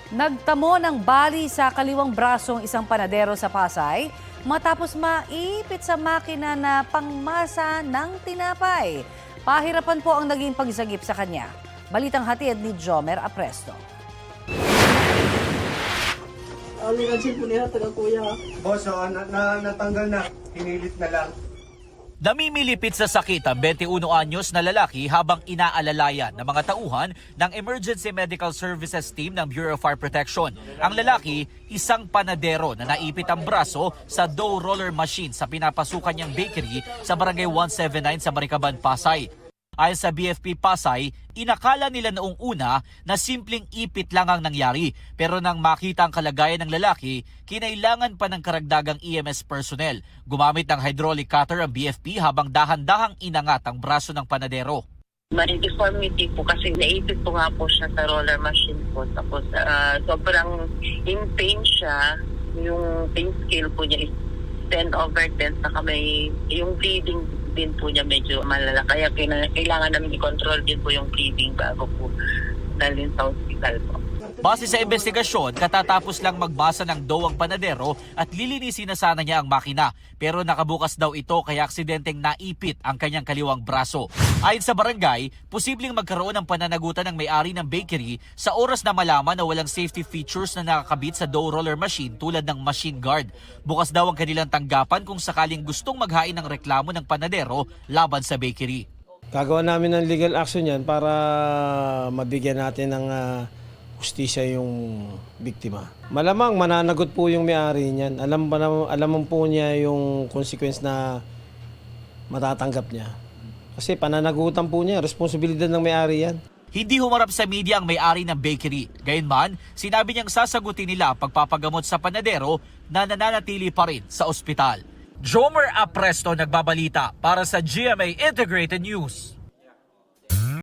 Nagtamo ng bali sa kaliwang brasong isang panadero sa Pasay matapos maipit sa makina na pangmasa ng tinapay. Pahirapan po ang naging pagsagip sa kanya. Balitang hatid ni Jomer Apresto. Aligansin po niya, taga-kuya. Boss, natanggal na. Hinilit na lang. Namimilipit sa sakit ang 21 anyos na lalaki habang inaalalayan ng mga tauhan ng Emergency Medical Services Team ng Bureau of Fire Protection. Ang lalaki, isang panadero na naipit ang braso sa dough roller machine sa pinapasukan niyang bakery sa Barangay 179 sa Maricaban, Pasay. Ayon sa BFP Pasay, inakala nila noong una na simpleng ipit lang ang nangyari. Pero nang makita ang kalagayan ng lalaki, kinailangan pa ng karagdagang EMS personnel. Gumamit ng hydraulic cutter ang BFP habang dahan-dahang inangat ang braso ng panadero. May deformity po kasi naipit po nga po siya sa roller machine po. Tapos sobrang in pain siya. Yung pain scale po niya is 10/10. Saka may yung bleeding din po niya medyo malala. Kaya kailangan namin i-control din po yung bleeding bago po dalhin sa hospital po. Base sa investigasyon, katatapos lang magbasa ng dough ang panadero at lilinisin na sana niya ang makina. Pero nakabukas daw ito kaya aksidenteng naipit ang kanyang kaliwang braso. Ayon sa barangay, posibleng magkaroon ng pananagutan ng may-ari ng bakery sa oras na malaman na walang safety features na nakakabit sa dough roller machine tulad ng machine guard. Bukas daw ang kanilang tanggapan kung sakaling gustong maghain ng reklamo ng panadero laban sa bakery. Gagawa namin ng legal action yan para mabigyan natin ng hustisya yung biktima. Malamang mananagot po yung may-ari niyan. Alam po niya yung consequence na matatanggap niya. Kasi pananagutan po niya, responsibilidad ng may-ari yan. Hindi humarap sa media ang may-ari ng bakery. Gayunman, sinabi niyang sasagutin nila ang pagpapagamot sa panadero na nananatili pa rin sa ospital. Jomer Apresto nagbabalita para sa GMA Integrated News.